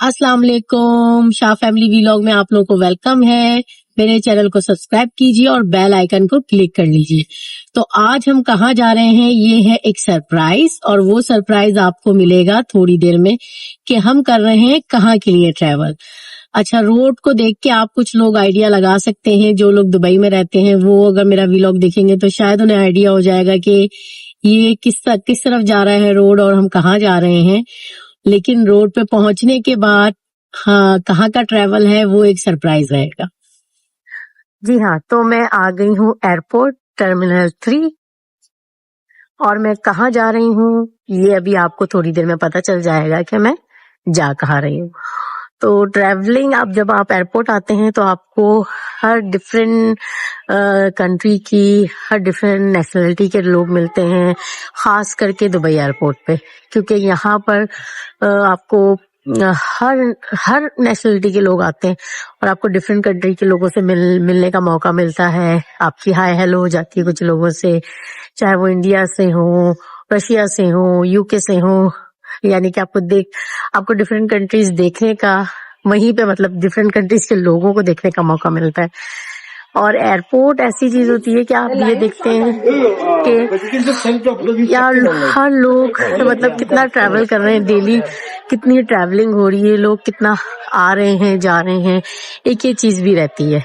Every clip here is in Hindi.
अस्सलाम वालेकुम, शाह फैमिली वीलॉग में आप लोगों को वेलकम है। मेरे चैनल को सब्सक्राइब कीजिए और बेल आइकन को क्लिक कर लीजिए। तो आज हम कहाँ जा रहे हैं, ये है एक सरप्राइज, और वो सरप्राइज आपको मिलेगा थोड़ी देर में कि हम कर रहे हैं कहाँ के लिए ट्रैवल। अच्छा, रोड को देख के आप कुछ लोग आइडिया लगा सकते हैं। जो लोग दुबई में रहते हैं वो अगर मेरा वीलॉग देखेंगे तो शायद उन्हें आइडिया हो जाएगा कि ये किस तरफ जा रहा है रोड और हम कहाँ जा रहे हैं। लेकिन रोड पे पहुंचने के बाद हाँ कहाँ का ट्रैवल है वो एक सरप्राइज रहेगा। जी हाँ, तो मैं आ गई हूँ एयरपोर्ट टर्मिनल 3 और मैं कहाँ जा रही हूँ ये अभी आपको थोड़ी देर में पता चल जाएगा कि मैं जा कहाँ रही हूँ। तो ट्रैवलिंग, आप जब आप एयरपोर्ट आते हैं तो आपको हर डिफरेंट कंट्री की, हर डिफरेंट नेशनलिटी के लोग मिलते हैं, खास करके दुबई एयरपोर्ट पे, क्योंकि यहाँ पर आपको हर हर नेशनलिटी के लोग आते हैं और आपको डिफरेंट कंट्री के लोगों से मिलने का मौका मिलता है। आपकी हाय हेलो हो जाती है कुछ लोगों से, चाहे वो इंडिया से हो, रशिया से हो, यूके से हो, यानी कि आपको डिफरेंट कंट्रीज देखने का, वहीं पे मतलब डिफरेंट कंट्रीज के लोगों को देखने का मौका मिलता है। और एयरपोर्ट ऐसी चीज होती है कि आप ये देखते हैं कि यार हर लोग मतलब कितना ट्रैवल कर रहे हैं, डेली कितनी ट्रैवलिंग हो रही है, लोग कितना आ रहे हैं जा रहे हैं, एक ये चीज भी रहती है।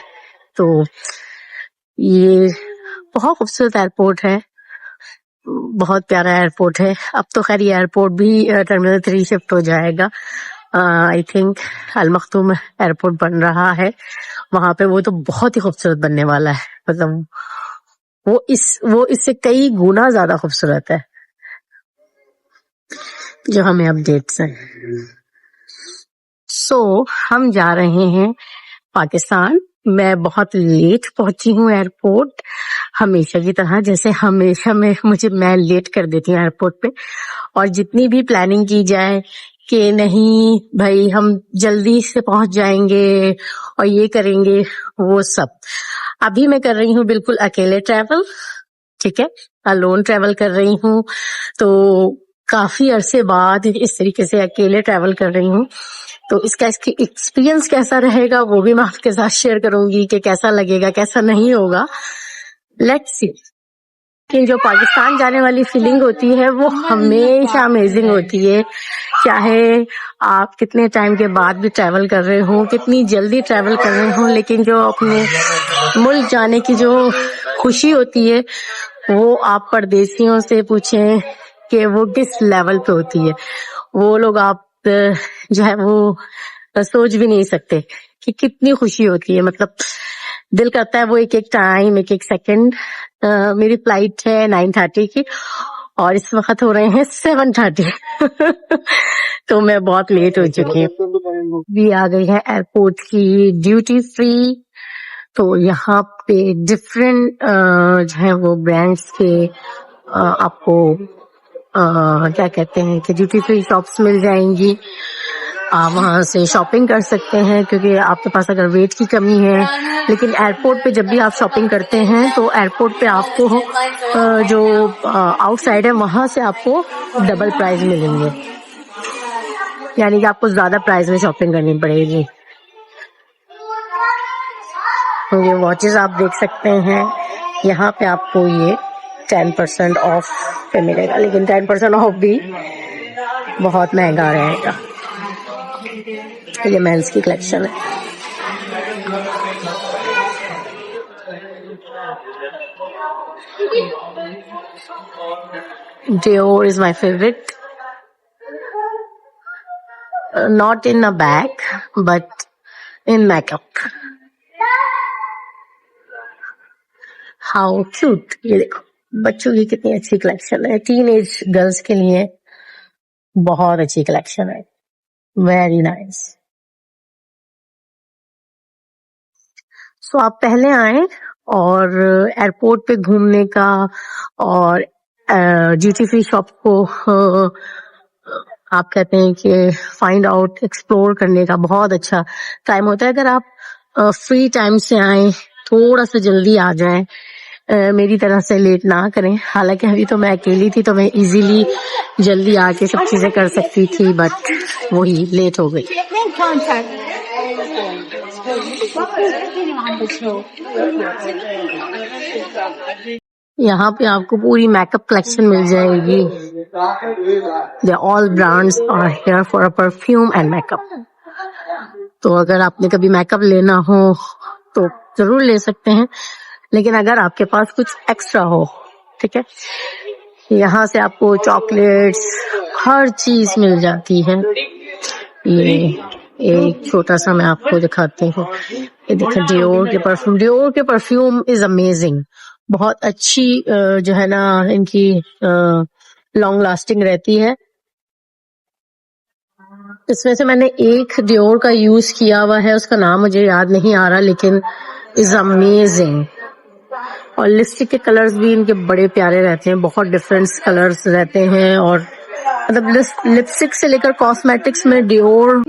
तो ये बहुत खूबसूरत एयरपोर्ट है, बहुत प्यारा एयरपोर्ट है। अब तो खैर ये एयरपोर्ट भी टर्मिनल 3 शिफ्ट हो जाएगा। आई थिंक अल मखतूम एयरपोर्ट बन रहा है वहां पे, वो तो बहुत ही खूबसूरत बनने वाला है। मतलब वो इससे कई गुना ज्यादा खूबसूरत है जो हमें अपडेट्स हैं। हम जा रहे हैं पाकिस्तान। मैं बहुत लेट पहुंची हूँ एयरपोर्ट, हमेशा की तरह, जैसे हमेशा मैं लेट कर देती हूँ एयरपोर्ट पे। और जितनी भी प्लानिंग की जाए कि नहीं भाई हम जल्दी से पहुंच जाएंगे और ये करेंगे, वो सब अभी मैं कर रही हूँ बिल्कुल अकेले ट्रैवल, ठीक है, अलोन ट्रैवल कर रही हूँ। तो काफी अरसे बाद इस तरीके से अकेले ट्रैवल कर रही हूँ, तो इसका एक्सपीरियंस कैसा रहेगा वो भी मैं आपके साथ शेयर करूंगी कि कैसा लगेगा कैसा नहीं होगा, लेट्स सी। लेकिन जो पाकिस्तान जाने वाली फीलिंग होती है वो हमेशा अमेजिंग होती है, चाहे आप कितने टाइम के बाद भी ट्रैवल कर रहे हो, कितनी जल्दी ट्रैवल कर रहे हो, लेकिन जो अपने मुल्क जाने की जो खुशी होती है वो आप परदेसियों से पूछें कि वो किस लेवल पे होती है। वो लोग आप जो है वो सोच भी नहीं सकते कि कितनी खुशी होती है। मतलब दिल करता है वो एक एक टाइम, एक एक सेकंड। मेरी फ्लाइट है 9:30 की और इस वक्त हो रहे हैं 7:30 तो मैं बहुत लेट हो चुकी हूँ। भी आ गई है एयरपोर्ट की ड्यूटी फ्री। तो यहाँ पे डिफरेंट जो है वो ब्रांड्स के आपको क्या कहते हैं कि ड्यूटी फ्री शॉप्स मिल जाएंगी। आप वहां से शॉपिंग कर सकते हैं, क्योंकि आपके पास अगर वेट की कमी है। लेकिन एयरपोर्ट पे जब भी आप शॉपिंग करते हैं तो एयरपोर्ट पे आपको जो आउटसाइड है वहां से आपको डबल प्राइस मिलेंगे, यानी कि आपको ज्यादा प्राइस में शॉपिंग करनी पड़ेगी। ये वॉचेस आप देख सकते हैं, यहाँ पे आपको ये 10% ऑफ पे मिलेगा, लेकिन 10% ऑफ भी बहुत महंगा रहेगा। ये मेंस की कलेक्शन है। Dior is my favorite. Not in a bag, but in makeup. How cute! ये देखो बच्चों की कितनी अच्छी कलेक्शन है, टीन एज गर्ल्स के लिए बहुत अच्छी कलेक्शन है, वेरी नाइस। सो आप पहले आए और एयरपोर्ट पे घूमने का और ड्यूटी फ्री शॉप को आप कहते हैं कि फाइंड आउट, एक्सप्लोर करने का बहुत अच्छा टाइम होता है। अगर आप फ्री टाइम से आए, थोड़ा सा जल्दी आ जाएं, मेरी तरह से लेट ना करें। हालांकि अभी तो मैं अकेली थी तो मैं इजीली जल्दी आके सब चीजें कर सकती थी, बट वही लेट हो गई। यहाँ पे आपको पूरी मेकअप कलेक्शन मिल जाएगी। They all brands are here for a perfume and makeup. तो अगर आपने कभी मेकअप लेना हो तो जरूर ले सकते हैं, लेकिन अगर आपके पास कुछ एक्स्ट्रा हो, ठीक है, यहाँ से आपको चॉकलेट्स हर चीज मिल जाती है। ये एक छोटा सा मैं आपको दिखाती हूँ। ये देखिए डियोर के परफ्यूम इज अमेजिंग। बहुत अच्छी जो है ना इनकी लॉन्ग लास्टिंग रहती है। इसमें से मैंने एक डियोर का यूज किया हुआ है, उसका नाम मुझे याद नहीं आ रहा, लेकिन इज अमेजिंग। और लिपस्टिक के कलर्स भी इनके बड़े प्यारे रहते हैं, बहुत डिफरेंट कलर्स रहते हैं। और मतलब लिपस्टिक से लेकर कॉस्मेटिक्स में डियोर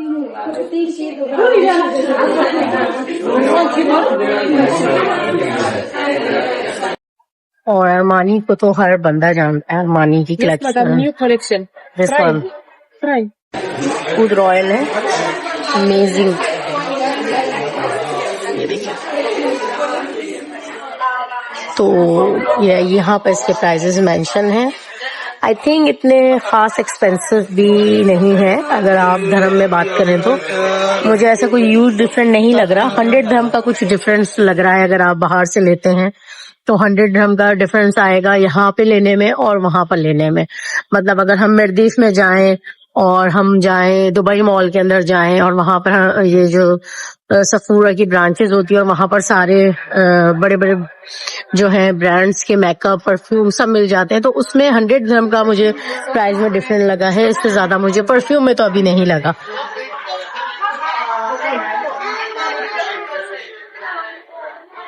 और अरमानी को तो हर बंदा जानता है। अरमानी की collection, new collection, this one food royal है, अमेजिंग। ये देखिए, तो ये यहाँ पर इसके प्राइजेस मेंशन हैं। आई थिंक इतने खास एक्सपेंसिव भी नहीं है अगर आप धर्म में बात करें तो। मुझे ऐसा कोई यूज डिफरेंट नहीं लग रहा। 100 धर्म का कुछ डिफरेंस लग रहा है अगर आप बाहर से लेते हैं तो। 100 धर्म का डिफरेंस आएगा यहाँ पे लेने में और वहां पर लेने में। मतलब अगर हम मिर्दीफ में जाएं और हम जाएं दुबई मॉल के अंदर जाएं और वहां पर ये जो सफूरा की ब्रांचेस होती है और वहां पर सारे बड़े बड़े जो है ब्रांड्स के मेकअप परफ्यूम सब मिल जाते हैं, तो उसमें 100 धर्म का मुझे प्राइस में डिफरेंस लगा है। इससे ज्यादा मुझे परफ्यूम में तो अभी नहीं लगा।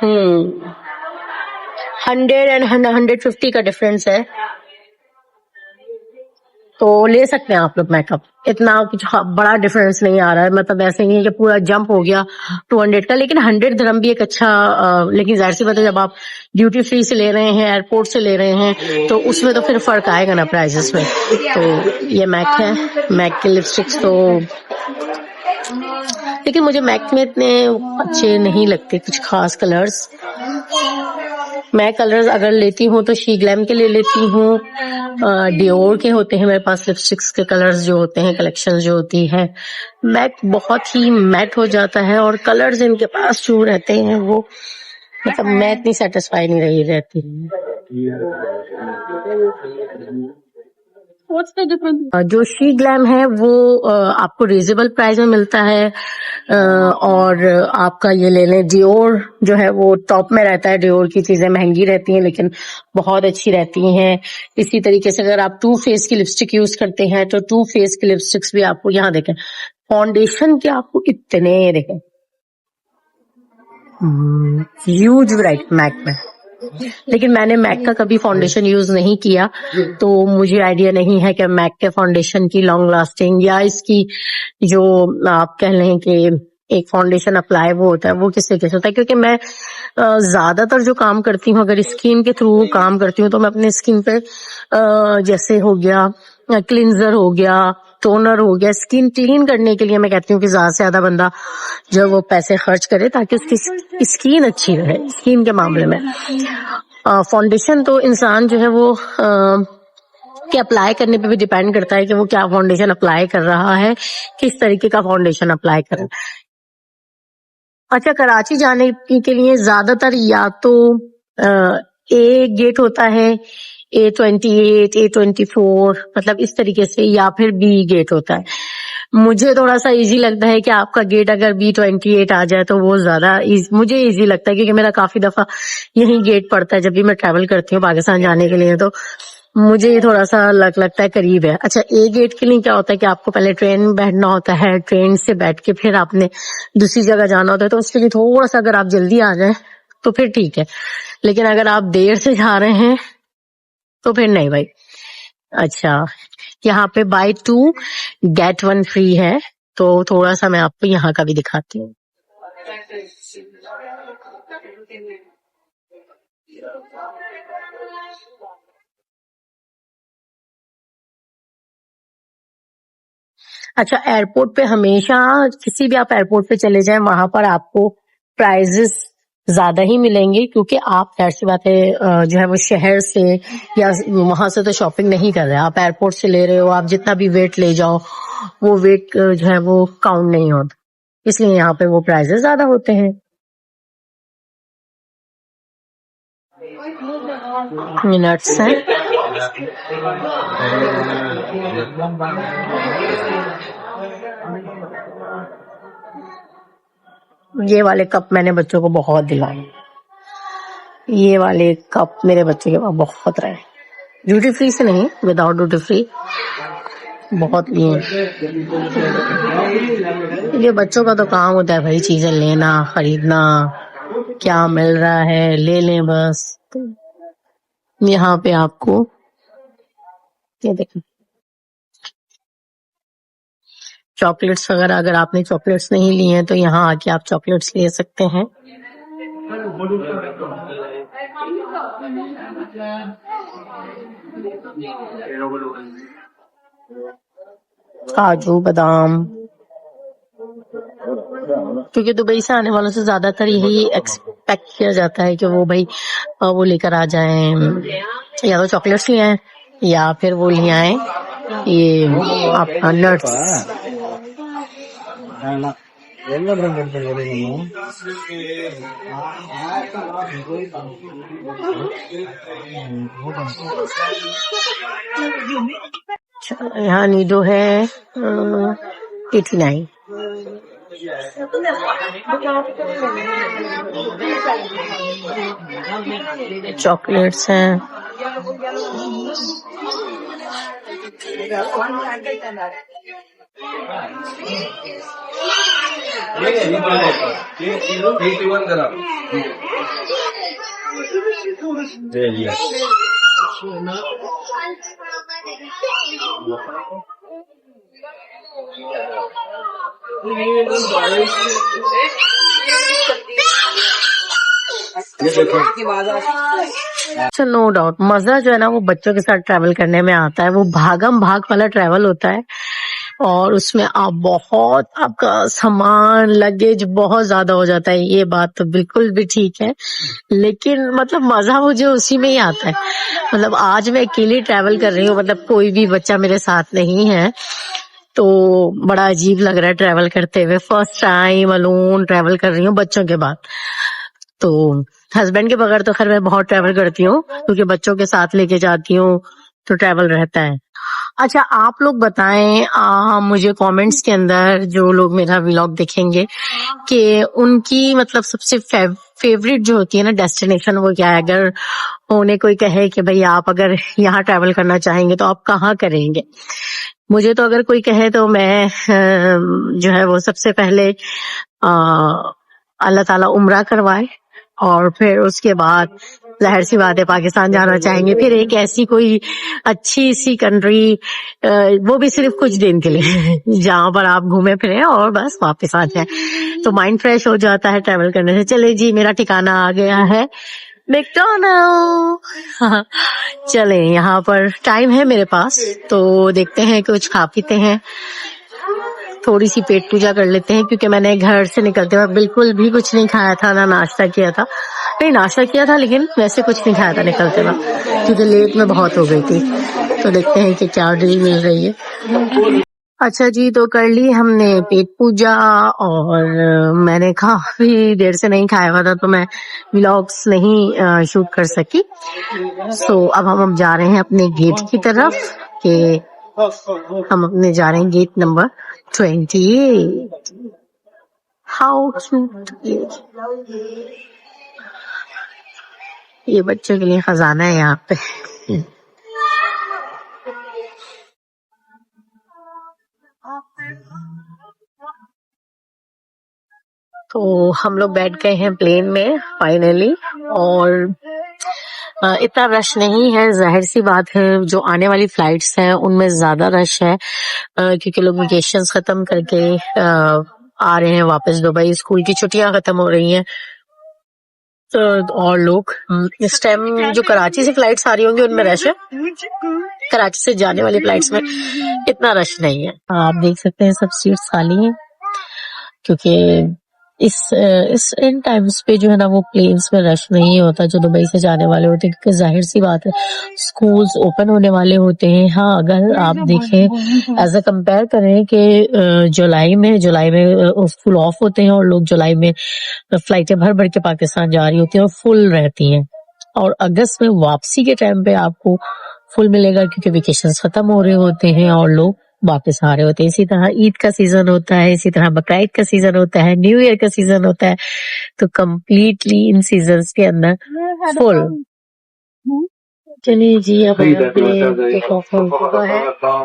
हम्म 100 एंड 150 का डिफरेंस है, तो ले सकते हैं आप लोग मेकअप। इतना कुछ बड़ा डिफरेंस नहीं आ रहा है, मतलब ऐसे नहीं है कि पूरा जंप हो गया 200 का। लेकिन 100 धर्म भी एक अच्छा लेकिन जाहिर सी बात है जब आप ड्यूटी फ्री से ले रहे हैं, एयरपोर्ट से ले रहे हैं, तो उसमें तो फिर फर्क आएगा ना प्राइजेस में। तो ये मैक है, मैक के लिपस्टिक्स तो, लेकिन मुझे मैक में इतने अच्छे नहीं लगते कुछ खास कलर्स। मैं कलर्स अगर लेती हूँ तो शी ग्लैम के ले लेती हूँ। डियोर के होते हैं मेरे पास लिपस्टिक्स के कलर्स जो होते हैं, कलेक्शन जो होती है। मैक बहुत ही मैट हो जाता है और कलर्स इनके पास जो रहते हैं वो मतलब मैं इतनी सेटिस्फाई नहीं रही रहती। जो शी ग्लैम है वो आपको रिजनेबल प्राइस में मिलता है। और आपका ये ले लें डियोर जो है वो टॉप में रहता है। डियोर की चीजें महंगी रहती हैं लेकिन बहुत अच्छी रहती हैं। इसी तरीके से अगर आप टू फेस की लिपस्टिक यूज करते हैं तो टू फेस की लिपस्टिक्स भी आपको यहाँ देखें, फाउंडेशन के आपको इतने देखें ह्यूज वैरायटी मैक में। लेकिन मैंने मैक का कभी फाउंडेशन यूज नहीं किया तो मुझे आइडिया नहीं है कि मैक के फाउंडेशन की लॉन्ग लास्टिंग या इसकी जो आप कह लें कि एक फाउंडेशन अप्लाई वो होता है वो किस तरीके से होता है। क्योंकि मैं ज्यादातर जो काम करती हूँ अगर स्किन के थ्रू काम करती हूँ तो मैं अपने स्किन पे जैसे हो गया क्लिंजर हो गया, टोनर हो गया, स्किन क्लीन करने के लिए मैं कहती हूँ कि ज्यादा से ज्यादा बंदा जो वो पैसे खर्च करे ताकि उसकी स्किन अच्छी रहे। स्किन के मामले में फाउंडेशन तो इंसान जो है वो के अप्लाई करने पे भी डिपेंड करता है कि वो क्या फाउंडेशन अप्लाई कर रहा है, किस तरीके का फाउंडेशन अप्लाई कर रहा है। अच्छा, कराची जाने के लिए ज्यादातर या तो ए गेट होता है, A28, A24, मतलब इस तरीके से, या फिर बी गेट होता है। मुझे थोड़ा सा इजी लगता है कि आपका गेट अगर B28 आ जाए तो वो ज्यादा मुझे इजी लगता है क्योंकि मेरा काफी दफा यही गेट पड़ता है जब भी मैं ट्रैवल करती हूँ पाकिस्तान जाने के लिए, तो मुझे ये थोड़ा सा लगता है करीब है। अच्छा, ए गेट के लिए क्या होता है कि आपको पहले ट्रेन में बैठना होता है, ट्रेन से बैठ के फिर आपने दूसरी जगह जाना होता है, तो उसके लिए थोड़ा सा अगर आप जल्दी आ जाए तो फिर ठीक है। लेकिन अगर आप देर से जा रहे हैं तो फिर नहीं भाई। अच्छा, यहाँ पे बाय 2 गेट 1 फ्री है, तो थोड़ा सा मैं आपको यहाँ का भी दिखाती हूँ। अच्छा, एयरपोर्ट पे हमेशा किसी भी आप एयरपोर्ट पे चले जाएं, वहां पर आपको प्राइजेस ज्यादा ही मिलेंगे, क्योंकि आप जाहिर सी बात है जो है वो शहर से या वहां से तो शॉपिंग नहीं कर रहे, आप एयरपोर्ट से ले रहे हो। आप जितना भी वेट ले जाओ, वो वेट जो है वो काउंट नहीं होता, इसलिए यहाँ पे वो प्राइजेस ज्यादा होते हैं। मिनट्स हैं। ये वाले कप मैंने बच्चों को बहुत दिलाए, ये वाले कप मेरे बच्चे के पास बहुत रहे, ड्यूटी फ्री से नहीं, विदाउट ड्यूटी फ्री बहुत लिए। ये बच्चों का तो काम होता है भाई, चीजें लेना खरीदना, क्या मिल रहा है ले लें बस। यहाँ पे आपको ये देखिए चॉकलेट्स वगैरह, अगर आपने चॉकलेट्स नहीं लिए हैं तो यहाँ आके आप चॉकलेट्स ले सकते हैं। काजू बादाम, क्योंकि दुबई से आने वालों से ज्यादातर यही एक्सपेक्ट किया जाता है कि वो भाई वो लेकर आ जाएं, या तो चॉकलेट्स ले आए या फिर वो ले आए ये आपका नट्स। यहाँ नीडो है 89। चॉकलेट्स हैं, अच्छा नो डाउट मजा जो है ना वो बच्चों के साथ ट्रैवल करने में आता है, वो भागम भाग वाला ट्रैवल होता है, और उसमें आप बहुत आपका सामान लगेज बहुत ज्यादा हो जाता है, ये बात तो बिल्कुल भी ठीक है, लेकिन मतलब मजा मुझे उसी में ही आता है। मतलब आज मैं अकेली ट्रैवल कर रही हूँ, मतलब कोई भी बच्चा मेरे साथ नहीं है, तो बड़ा अजीब लग रहा है ट्रैवल करते हुए, फर्स्ट टाइम अलोन ट्रैवल कर रही हूँ बच्चों के बाद। तो हस्बैंड के बगैर तो खैर मैं बहुत ट्रैवल करती हूँ, क्योंकि बच्चों के साथ लेके जाती हूँ तो ट्रैवल रहता है। अच्छा आप लोग बताएं मुझे कमेंट्स के अंदर, जो लोग मेरा व्लॉग देखेंगे, कि उनकी मतलब सबसे फेवरेट जो होती है ना डेस्टिनेशन, वो क्या है। अगर उन्हें कोई कहे कि भाई आप अगर यहाँ ट्रैवल करना चाहेंगे तो आप कहाँ करेंगे। मुझे तो अगर कोई कहे तो मैं जो है वो सबसे पहले अल्लाह ताला उम्रा करवाए, और फिर उसके बाद जाहिर सी बात है पाकिस्तान जाना चाहेंगे, फिर एक ऐसी कोई अच्छी सी कंट्री, वो भी सिर्फ कुछ दिन के लिए जहां पर आप घूमे फिरे और बस वापस आ जाए, तो माइंड फ्रेश हो जाता है ट्रैवल करने से। चले जी मेरा ठिकाना आ गया है मैकडोनल्ड। चले यहाँ पर टाइम है मेरे पास, तो देखते हैं कुछ खा पीते हैं, थोड़ी सी पेट पूजा कर लेते हैं, क्योंकि मैंने घर से निकलते वक्त बिल्कुल भी कुछ नहीं खाया था, ना नाश्ता किया था, नहीं नाश्ता किया था लेकिन वैसे कुछ नहीं खाया था निकलते वक्त, क्योंकि लेट में बहुत हो गई थी। तो देखते हैं कि क्या डील मिल रही है। अच्छा जी, तो कर ली हमने पेट पूजा, और मैंने काफी देर से नहीं खाया हुआ था, तो मैं व्लॉग्स नहीं शूट कर सकी। सो अब हम जा रहे हैं अपने गेट की तरफ, कि हम अपने जा रहे हैं गेट नंबर 28। हाउ क्यूट, ये बच्चों के लिए खजाना है यहाँ पे। तो हम लोग बैठ गए हैं प्लेन में फाइनली, और इतना रश नहीं है, जाहिर सी बात है जो आने वाली फ्लाइट्स हैं उनमें ज्यादा रश है, क्योंकि लोग वेकेशंस खत्म करके आ रहे हैं वापस दुबई, स्कूल की छुट्टियां खत्म हो रही हैं, तो और लोग इस टाइम जो कराची से फ्लाइट्स आ रही होंगी उनमें रश है, कराची से जाने वाली फ्लाइट्स में इतना रश नहीं है। आप देख सकते हैं सब सीट्स खाली हैं, क्योंकि इस इन टाइम्स पे जो है ना वो प्लेन्स में रश नहीं होता जो दुबई से जाने वाले होते हैं, क्योंकि जाहिर सी बात है स्कूल्स ओपन होने वाले होते हैं। हाँ, अगर आप देखें एज अ कंपेयर करें कि जुलाई में स्कूल ऑफ होते हैं और लोग जुलाई में फ्लाइटें भर भर के पाकिस्तान जा रही होती हैं और फुल रहती हैं, और अगस्त में वापसी के टाइम पे आपको फुल मिलेगा क्योंकि वेकेशंस खत्म हो रहे होते हैं और लोग वापस आ रहे होते हैं। इसी तरह ईद का सीजन होता है, इसी तरह बकरीद का सीजन होता है, न्यू ईयर का सीजन होता है, तो कम्प्लीटली इन सीजन्स के अंदर फुल। चलिए जी, अब हुआ है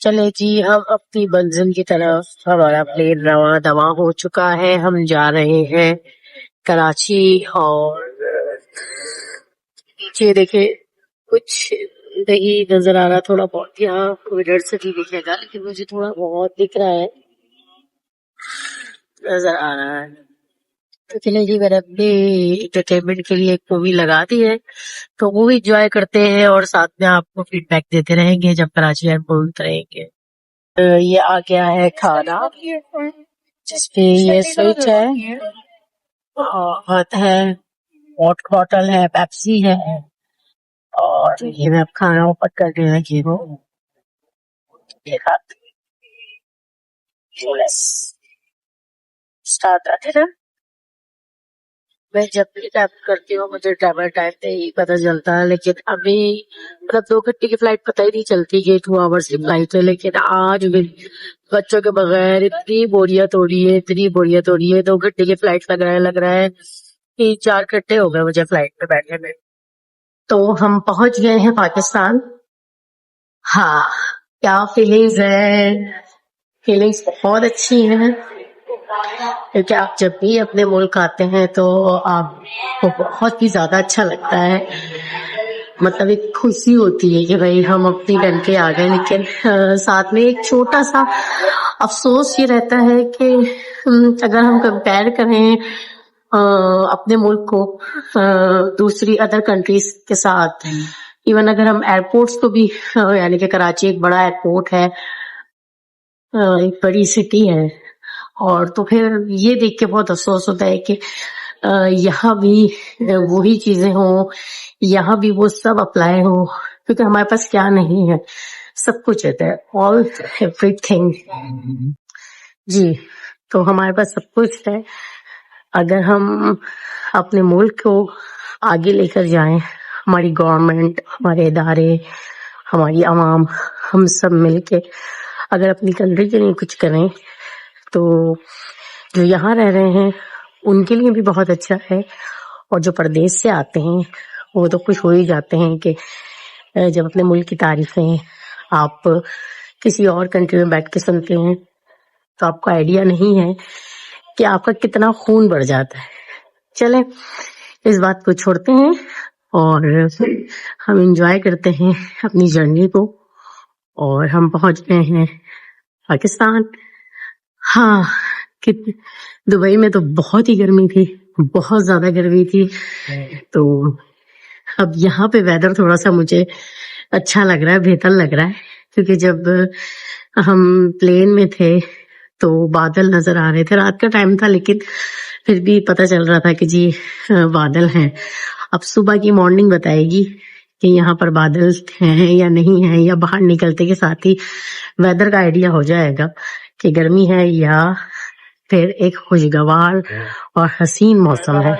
चले जी, हम अपनी मंजिल की तरफ, हमारा प्लेन रवा दवा हो चुका है, हम जा रहे हैं कराची। और नीचे देखे कुछ नहीं नजर आ रहा, थोड़ा बहुत यहाँ इधर से भी दिखेगा, लेकिन मुझे थोड़ा बहुत दिख रहा है, नजर आ रहा है। तो चले जी, मैंने अपने एंटरटेनमेंट के लिए एक मूवी लगा दी है, तो मूवी एंजॉय करते हैं और साथ में आपको फीडबैक देते रहेंगे जब कराची एयरपोर्ट उतरेंगे। ये आ गया है खाना, जिसपे ये स्विच है, हाथ है, वाटर बॉटल है, पेप्सी है, और ये मैं अब खाना ऊपर करने लगी हूँ। स्टार्ट आते ना, मैं जब भी टैप करती हूँ मुझे ट्रैवल टाइम पे ही पता चलता है, लेकिन अभी मतलब 2 घंटे की फ्लाइट पता ही नहीं चलती कि 2 आवर्स की फ्लाइट है। लेकिन आज भी बच्चों के बगैर इतनी बोरियत हो रही है, 2 घंटे की फ्लाइट लग रहा है कि 4 घंटे हो गए मुझे फ्लाइट पे बैठे में। तो हम पहुंच गए हैं पाकिस्तान। हाँ, क्या फीलिंग्स है? फीलिंग्स बहुत अच्छी हैं, क्योंकि आप जब भी अपने मुल्क आते हैं तो आपको बहुत ही ज्यादा अच्छा लगता है, मतलब एक खुशी होती है कि भाई हम अपनी कंट्री आ गए। लेकिन साथ में एक छोटा सा अफसोस ये रहता है कि अगर हम कंपेयर करें अपने मुल्क को दूसरी अदर कंट्रीज के साथ, इवन अगर हम एयरपोर्ट्स को भी यानी कि कराची एक बड़ा एयरपोर्ट है, एक बड़ी सिटी है, और तो फिर ये देख के बहुत अफसोस होता है कि यहाँ भी वही चीजें हों, यहाँ भी वो सब अप्लाई हो, क्योंकि हमारे पास क्या नहीं है, सब कुछ है, ऑल एवरीथिंग जी। तो हमारे पास सब कुछ है, अगर हम अपने मुल्क को आगे लेकर जाएं, हमारी गवर्नमेंट, हमारे इदारे, हमारी आवाम, हम सब मिलके अगर अपनी कंट्री के लिए कुछ करें तो जो यहाँ रह रहे हैं उनके लिए भी बहुत अच्छा है, और जो परदेश से आते हैं वो तो खुश हो ही जाते हैं कि जब अपने मुल्क की तारीफें आप किसी और कंट्री में बैठ के सुनते हैं तो आपको आइडिया नहीं है कि आपका कितना खून बढ़ जाता है। चलें, इस बात को छोड़ते हैं और हम एंजॉय करते हैं अपनी जर्नी को, और हम पहुंच गए हैं पाकिस्तान। हाँ, दुबई में तो बहुत ही गर्मी थी, बहुत ज्यादा गर्मी थी, तो अब यहाँ पे वेदर थोड़ा सा मुझे अच्छा लग रहा है, बेहतर लग रहा है, क्योंकि जब हम प्लेन में थे तो बादल नजर आ रहे थे, रात का टाइम था लेकिन फिर भी पता चल रहा था कि जी बादल हैं। अब सुबह की मॉर्निंग बताएगी कि यहाँ पर बादल हैं या नहीं है, या बाहर निकलते के साथ ही वेदर का आइडिया हो जाएगा कि गर्मी है या फिर एक खुशगवार और हसीन मौसम है।